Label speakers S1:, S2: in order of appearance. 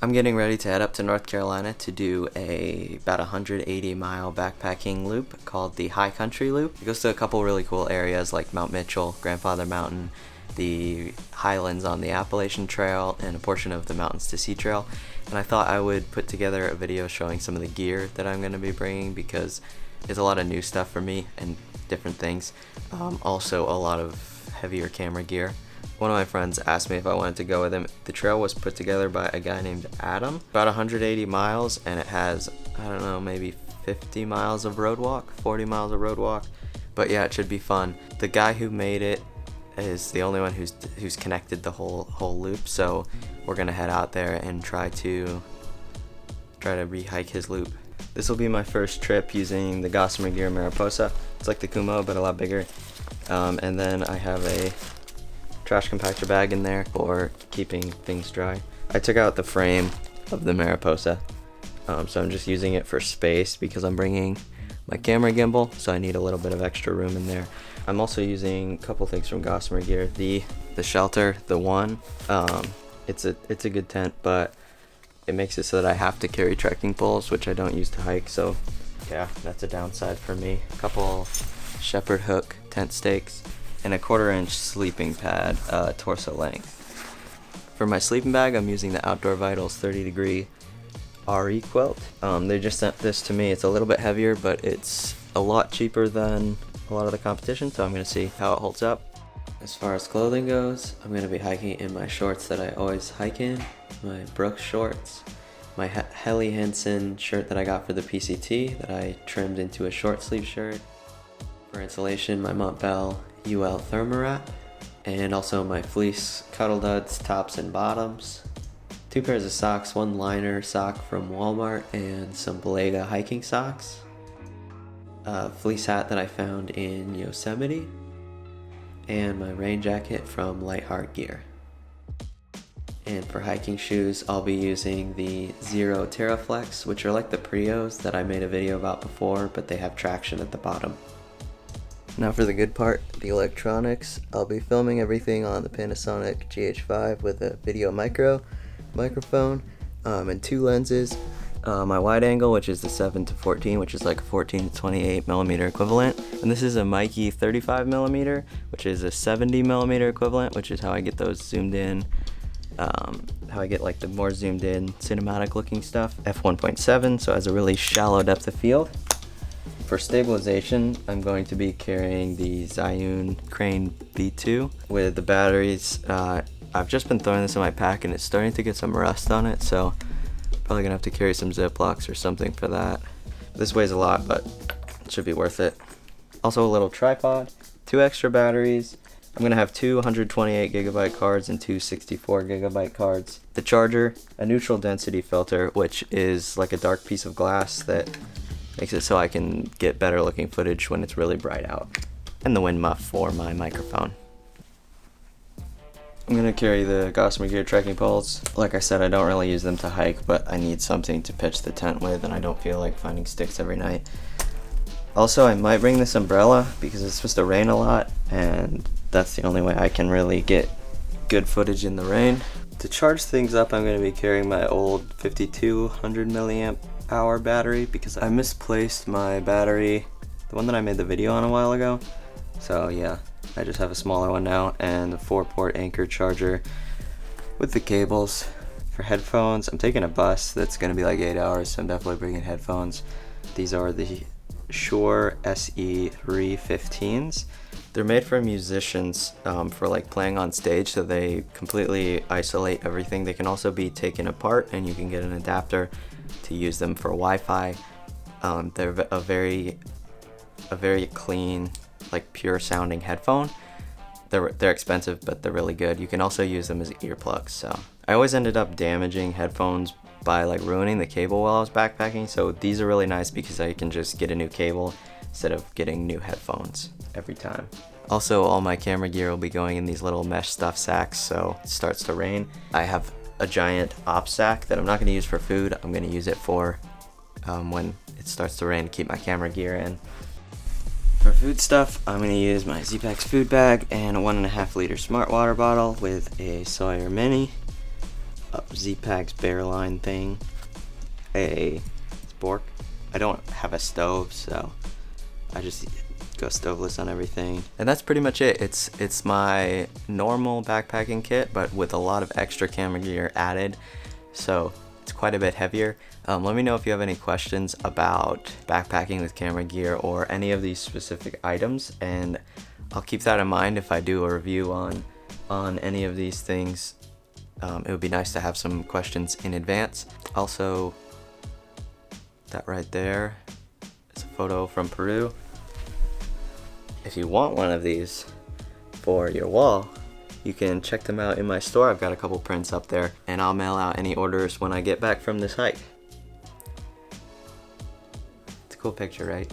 S1: I'm getting ready to head up to North Carolina to do about 180-mile backpacking loop called the High Country Loop. It goes to a couple really cool areas like Mount Mitchell, Grandfather Mountain, the highlands on the Appalachian Trail, and a portion of the Mountains to Sea Trail. And I thought I would put together a video showing some of the gear that I'm going to be bringing because it's a lot of new stuff for me and different things. Also a lot of heavier camera gear. One of my friends asked me if I wanted to go with him. The trail was put together by a guy named Adam. About 180 miles, and it has, I don't know, maybe 50 miles of road walk, 40 miles of road walk. But yeah, it should be fun. The guy who made it is the only one who's connected the whole loop, so we're gonna head out there and try to re-hike his loop. This will be my first trip using the Gossamer Gear Mariposa. It's like the Kumo, but a lot bigger. And then I have a trash compactor bag in there for keeping things dry. I took out the frame of the Mariposa, so I'm just using it for space because I'm bringing my camera gimbal, so I need a little bit of extra room in there. I'm also using a couple things from Gossamer Gear. The shelter, the one, it's a good tent, but it makes it so that I have to carry trekking poles, which I don't use to hike, so yeah, that's a downside for me. A couple shepherd hook tent stakes, and a 1/4-inch sleeping pad, torso length. For my sleeping bag, I'm using the Outdoor Vitals 30-degree RE quilt. They just sent this to me. It's a little bit heavier, but it's a lot cheaper than a lot of the competition, so I'm going to see how it holds up. As far as clothing goes, I'm going to be hiking in my shorts that I always hike in, my Brooks shorts, my Helly Hansen shirt that I got for the PCT that I trimmed into a short sleeve shirt. For insulation, my Montbell UL Thermowrap, and also my fleece Cuddle Duds tops and bottoms. 2 pairs of socks, 1 liner sock from Walmart, and some Belega hiking socks. A fleece hat that I found in Yosemite, and my rain jacket from Lightheart Gear. And for hiking shoes, I'll be using the Zero Terraflex, which are like the Prios that I made a video about before, but they have traction at the bottom. Now for the good part, the electronics. I'll be filming everything on the Panasonic GH5 with a video microphone and 2 lenses. My wide angle, which is the 7-14, which is like a 14 to 28 millimeter equivalent. And this is a Mikey 35 millimeter, which is a 70 millimeter equivalent, which is how I get those zoomed in, how I get like the more zoomed in cinematic looking stuff. F1.7, so it has a really shallow depth of field. For stabilization, I'm going to be carrying the Zhiyun Crane B2 with the batteries. I've just been throwing this in my pack and it's starting to get some rust on it, so probably gonna have to carry some Ziplocs or something for that. This weighs a lot, but it should be worth it. Also a little tripod, 2 extra batteries. I'm gonna have 2 128 gigabyte cards and 2 64 gigabyte cards. The charger, a neutral density filter, which is like a dark piece of glass that makes it so I can get better looking footage when it's really bright out. And the wind muff for my microphone. I'm gonna carry the Gossamer Gear trekking poles. Like I said, I don't really use them to hike, but I need something to pitch the tent with, and I don't feel like finding sticks every night. Also, I might bring this umbrella because it's supposed to rain a lot, and that's the only way I can really get good footage in the rain. To charge things up, I'm gonna be carrying my old 5200 milliamp hour battery because I misplaced my battery, the one that I made the video on a while ago. So yeah, I just have a smaller one now, and a 4-port Anchor charger with the cables. For headphones, I'm taking a bus that's gonna be like 8 hours, so I'm definitely bringing headphones. These are the Shure SE315s. They're made for musicians for like playing on stage, so they completely isolate everything. They can also be taken apart and you can get an adapter to use them for Wi-Fi. They're a very clean, like pure sounding headphone. They're expensive, but they're really good. You can also use them as earplugs. So I always ended up damaging headphones by like ruining the cable while I was backpacking. So these are really nice because I can just get a new cable instead of getting new headphones every time. Also, all my camera gear will be going in these little mesh stuff sacks, so it starts to rain. I have a giant op sack that I'm not going to use for food. I'm going to use it for when it starts to rain to keep my camera gear in. For food stuff, I'm going to use my Z-Packs food bag and a 1.5 liter smart water bottle with a Sawyer Mini. Z-Packs Bearline thing, a spork. I don't have a stove, so I just go stoveless on everything. And that's pretty much it. It's my normal backpacking kit, but with a lot of extra camera gear added, so it's quite a bit heavier. Let me know if you have any questions about backpacking with camera gear or any of these specific items, and I'll keep that in mind if I do a review on any of these things. It would be nice to have some questions in advance. Also, that right there is a photo from Peru. If you want one of these for your wall, you can check them out in my store. I've got a couple prints up there, and I'll mail out any orders when I get back from this hike. It's a cool picture, right?